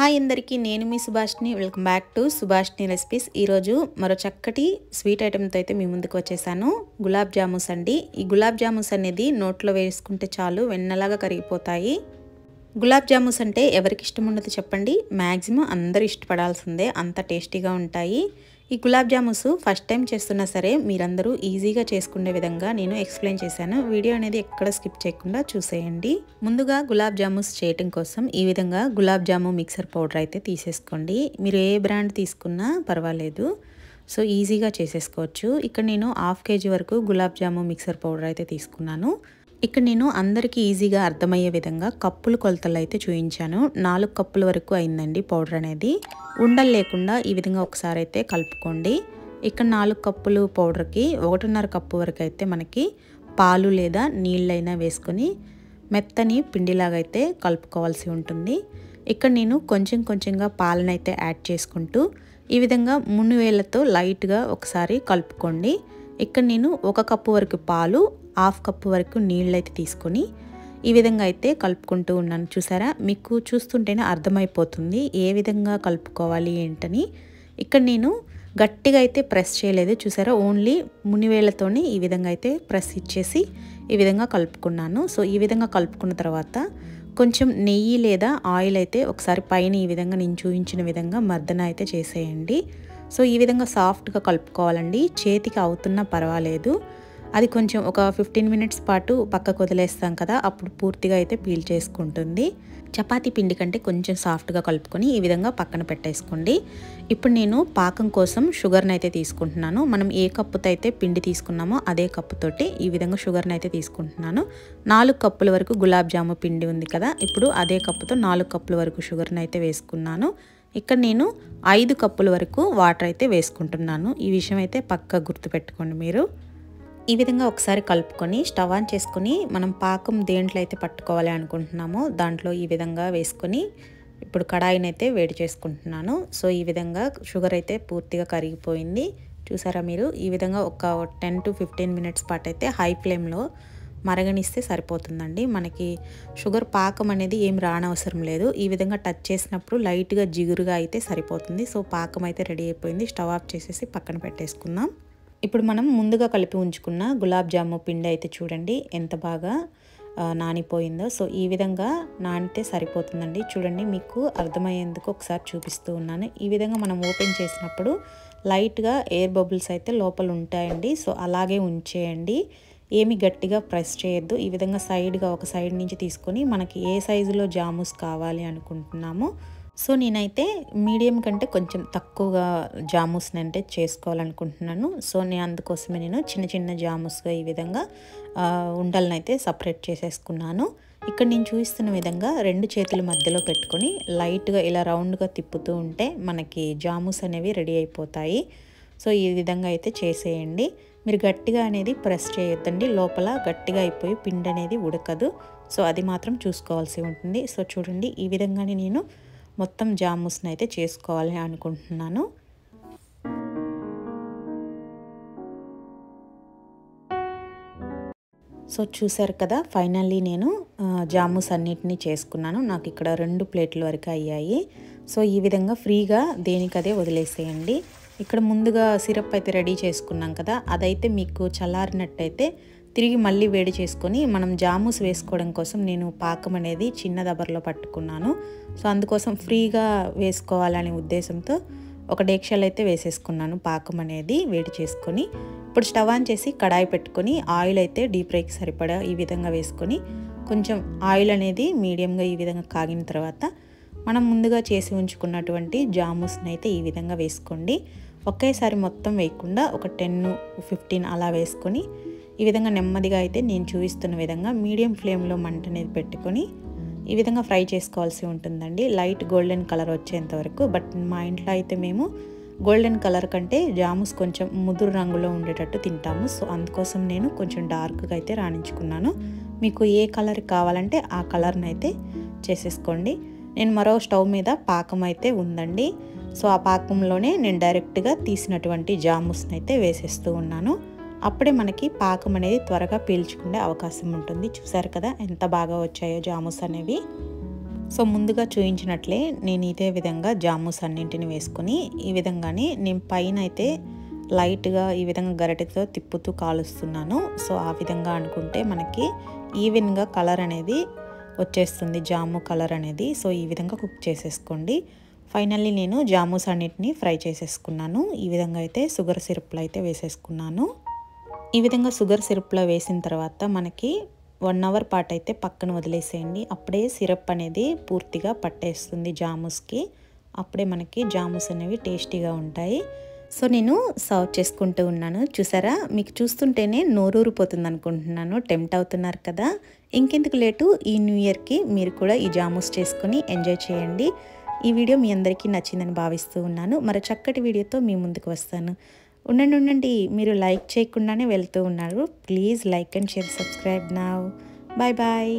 Hi అందరికీ, నేను మీ Subhashini. Welcome back to Subhashini recipes. ఈరోజు మరో చక్కటి స్వీట్ ఐటెంతో అయితే మీ ముందుకు వచ్చేసాను. గులాబ్ జామున్స్ అండి. ఈ గులాబ్ జామున్స్ అనేది నోట్లో వేసుకుంటే చాలు వెన్నలాగా కరిగిపోతాయి. గులాబ్ జామున్స్ అంటే ఎవరికి ఇష్టం ఉండదు చెప్పండి? మ్యాక్సిమం అందరూ ఇష్టపడాల్సిందే, అంత టేస్టీగా ఉంటాయి. ఈ గులాబ్ జామున్స్ ఫస్ట్ టైం చేస్తున్నా సరే మీరందరూ ఈజీగా చేసుకునే విధంగా నేను ఎక్స్ప్లెయిన్ చేశాను. వీడియో అనేది ఎక్కడ స్కిప్ చేయకుండా చూసేయండి. ముందుగా గులాబ్ జామున్స్ చేయటం కోసం ఈ విధంగా గులాబ్ జాము మిక్సర్ పౌడర్ అయితే తీసేసుకోండి. మీరు ఏ బ్రాండ్ తీసుకున్నా పర్వాలేదు, సో ఈజీగా చేసేసుకోవచ్చు. ఇక్కడ నేను 1/2 kg వరకు గులాబ్ జాము మిక్సర్ పౌడర్ అయితే తీసుకున్నాను. ఇక్కడ నేను అందరికీ ఈజీగా అర్థమయ్యే విధంగా కప్పుల కొలతలు అయితే చూపించాను. 4 కప్పుల వరకు అయిందండి పౌడర్ అనేది. ఉండలు లేకుండా ఈ విధంగా ఒకసారి అయితే కలుపుకోండి. ఇక్కడ 4 కప్పులు పౌడర్కి 1.5 కప్పు వరకు అయితే మనకి పాలు లేదా నీళ్ళైనా వేసుకొని మెత్తని పిండిలాగా అయితే కలుపుకోవాల్సి ఉంటుంది. ఇక్కడ నేను కొంచెం కొంచెంగా పాలను అయితే యాడ్ చేసుకుంటూ ఈ విధంగా మునివేళ్ళతో లైట్గా ఒకసారి కలుపుకోండి. ఇక్కడ నేను 1 కప్పు వరకు పాలు, 1/2 కప్పు వరకు నీళ్ళు అయితే తీసుకొని ఈ విధంగా అయితే కలుపుకుంటూ ఉన్నాను. చూసారా, మీకు చూస్తుంటేనే అర్థమైపోతుంది ఏ విధంగా కలుపుకోవాలి ఏంటని. ఇక్కడ నేను గట్టిగా అయితే ప్రెస్ చేయలేదు, చూసారా, ఓన్లీ మునివేళ్ళతోనే ఈ విధంగా అయితే ప్రెస్ ఇచ్చేసి ఈ విధంగా కలుపుకున్నాను. సో ఈ విధంగా కలుపుకున్న తర్వాత కొంచెం నెయ్యి లేదా ఆయిల్ అయితే ఒకసారి పైన ఈ విధంగా నేను చూపించిన విధంగా మర్దన అయితే చేసేయండి. సో ఈ విధంగా సాఫ్ట్గా కలుపుకోవాలండి. చేతికి అవుతున్నా పర్వాలేదు, అది కొంచెం ఒక 15 మినిట్స్ పాటు పక్కకు వదిలేస్తాం కదా, అప్పుడు పూర్తిగా అయితే పీల్ చేసుకుంటుంది. చపాతీ పిండి కంటే కొంచెం సాఫ్ట్గా కలుపుకొని ఈ విధంగా పక్కన పెట్టేసుకోండి. ఇప్పుడు నేను పాకం కోసం షుగర్ని అయితే తీసుకుంటున్నాను. మనం ఏ కప్పుతో అయితే పిండి తీసుకున్నామో అదే కప్పుతోటి ఈ విధంగా షుగర్ని అయితే తీసుకుంటున్నాను. 4 కప్పుల వరకు గులాబ్ జాము పిండి ఉంది కదా, ఇప్పుడు అదే కప్పుతో 4 కప్పుల వరకు షుగర్ని అయితే వేసుకున్నాను. ఇక్కడ నేను 5 కప్పుల వరకు వాటర్ అయితే వేసుకుంటున్నాను. ఈ విషయం అయితే పక్కా గుర్తుపెట్టుకోండి మీరు. ఈ విధంగా ఒకసారి కలుపుకొని స్టవ్ ఆన్ చేసుకొని మనం పాకం దేంట్లో అయితే పట్టుకోవాలి అనుకుంటున్నామో దాంట్లో ఈ విధంగా వేసుకొని ఇప్పుడు కడాయిని అయితే వేడి చేసుకుంటున్నాను. సో ఈ విధంగా షుగర్ అయితే పూర్తిగా కరిగిపోయింది. చూసారా మీరు, ఈ విధంగా ఒక 10 to 15 మినిట్స్ పాటు అయితే హై ఫ్లేమ్లో మరగనిస్తే సరిపోతుందండి. మనకి షుగర్ పాకం అనేది ఏం రానవసరం లేదు. ఈ విధంగా టచ్ చేసినప్పుడు లైట్గా జిగురుగా అయితే సరిపోతుంది. సో పాకం అయితే రెడీ అయిపోయింది. స్టవ్ ఆఫ్ చేసేసి పక్కన పెట్టేసుకుందాం. ఇప్పుడు మనం ముందుగా కలిపి ఉంచుకున్న గులాబ్ జాము పిండి అయితే చూడండి ఎంత బాగా నానిపోయిందో. సో ఈ విధంగా నానితే సరిపోతుందండి. చూడండి, మీకు అర్థమయ్యేందుకు ఒకసారి చూపిస్తూ ఉన్నాను. ఈ విధంగా మనం ఓపెన్ చేసినప్పుడు లైట్గా ఎయిర్ బబుల్స్ అయితే లోపల ఉంటాయండి. సో అలాగే ఉంచేయండి, ఏమి గట్టిగా ప్రెస్ చేయొద్దు. ఈ విధంగా సైడ్గా ఒక సైడ్ నుంచి తీసుకొని మనకి ఏ సైజులో జాముస్ కావాలి అనుకుంటున్నామో, సో నేనైతే మీడియం కంటే కొంచెం తక్కువగా జాముస్ని అంటే చేసుకోవాలనుకుంటున్నాను. సో అందుకోసమే నేను చిన్న చిన్న జాముస్గా ఈ విధంగా ఉండలను అయితే సపరేట్ చేసేసుకున్నాను. ఇక్కడ నేను చూపిస్తున్న విధంగా 2 చేతుల మధ్యలో పెట్టుకొని లైట్గా ఇలా రౌండ్గా తిప్పుతూ ఉంటే మనకి జాముస్ అనేవి రెడీ అయిపోతాయి. సో ఈ విధంగా అయితే చేసేయండి. మీరు గట్టిగా అనేది ప్రెస్ చేయొద్దండి, లోపల గట్టిగా అయిపోయి పిండి అనేది ఉడకదు. సో అది మాత్రం చూసుకోవాల్సి ఉంటుంది. సో చూడండి, ఈ విధంగానే నేను మొత్తం జాముస్ని అయితే చేసుకోవాలి అనుకుంటున్నాను. సో చూసారు కదా, ఫైనల్లీ నేను జాముస్ అన్నిటినీ చేసుకున్నాను. నాకు ఇక్కడ 2 ప్లేట్ల వరకు అయ్యాయి. సో ఈ విధంగా ఫ్రీగా దేనికదే వదిలేసేయండి. ఇక్కడ ముందుగా సిరప్ అయితే రెడీ చేసుకున్నాం కదా, అదైతే మీకు చల్లారినట్టయితే తిరిగి మళ్ళీ వేడి చేసుకొని మనం జాముస్ వేసుకోవడం కోసం నేను పాకం అనేది చిన్న దబర్లో పట్టుకున్నాను. సో అందుకోసం ఫ్రీగా వేసుకోవాలనే ఉద్దేశంతో ఒక డేక్షాలు అయితే వేసేసుకున్నాను పాకం అనేది వేడి చేసుకొని. ఇప్పుడు స్టవ్ ఆన్ చేసి కడాయి పెట్టుకొని ఆయిల్ అయితే డీప్ ఫ్రైకి సరిపడా ఈ విధంగా వేసుకొని కొంచెం ఆయిల్ అనేది మీడియంగా ఈ విధంగా కాగిన తర్వాత మనం ముందుగా చేసి ఉంచుకున్నటువంటి జాముస్ని అయితే ఈ విధంగా వేసుకోండి. ఒకేసారి మొత్తం వేయకుండా ఒక 10-15 అలా వేసుకొని ఈ విధంగా నెమ్మదిగా అయితే నేను చూపిస్తున్న విధంగా మీడియం ఫ్లేమ్లో మంట అనేది పెట్టుకొని ఈ విధంగా ఫ్రై చేసుకోవాల్సి ఉంటుందండి, లైట్ గోల్డెన్ కలర్ వచ్చేంత వరకు. బట్ మా ఇంట్లో అయితే మేము గోల్డెన్ కలర్ కంటే జాముస్ కొంచెం ముదురు రంగులో ఉండేటట్టు తింటాము. సో అందుకోసం నేను కొంచెం డార్క్గా అయితే రాణించుకున్నాను. మీకు ఏ కలర్ కావాలంటే ఆ కలర్ని అయితే చేసేసుకోండి. నేను మరో స్టవ్ మీద పాకం అయితే ఉందండి. సో ఆ పాకంలోనే నేను డైరెక్ట్గా తీసినటువంటి జాముస్ని అయితే వేసేస్తూ ఉన్నాను. అప్పుడే మనకి పాకం అనేది త్వరగా పీల్చుకునే అవకాశం ఉంటుంది. చూసారు కదా ఎంత బాగా వచ్చాయో జాముస్ అనేవి. సో ముందుగా చూపించినట్లే నేను ఇదే విధంగా జామూస్ అన్నింటిని వేసుకొని ఈ విధంగానే నేను పైన అయితే లైట్గా ఈ విధంగా గరిటెతో తిప్పుతూ కాలుస్తున్నాను. సో ఆ విధంగా అనుకుంటే మనకి ఈవెన్గా కలర్ అనేది వచ్చేస్తుంది, జాము కలర్ అనేది. సో ఈ విధంగా కుక్ చేసేసుకోండి. ఫైనల్లీ నేను జామూస్ అన్నిటిని ఫ్రై చేసేసుకున్నాను. ఈ విధంగా అయితే షుగర్ సిరప్లో అయితే వేసేసుకున్నాను. ఈ విధంగా షుగర్ సిరప్లో వేసిన తర్వాత మనకి 1 అవర్ పాటు అయితే పక్కన వదిలేసేయండి. అప్పుడే సిరప్ అనేది పూర్తిగా పట్టేస్తుంది జామూస్కి. అప్పుడే మనకి జామూస్ అనేవి టేస్టీగా ఉంటాయి. సో నేను సర్వ్ చేసుకుంటూ ఉన్నాను. చూసారా, మీకు చూస్తుంటేనే నోరూరిపోతుంది అనుకుంటున్నాను. టెంప్ట్ అవుతున్నారు కదా. ఇంకెందుకు లేటు, ఈ న్యూ ఇయర్కి మీరు కూడా ఈ జామూస్ చేసుకొని ఎంజాయ్ చేయండి. ఈ వీడియో మీ అందరికీ నచ్చిందని భావిస్తూ ఉన్నాను. మరో చక్కటి వీడియోతో మీ ముందుకు వస్తాను. ఉండండి, మీరు లైక్ చేయకుండానే వెళ్తూ ఉన్నారు. Please like and share, subscribe now. Bye bye.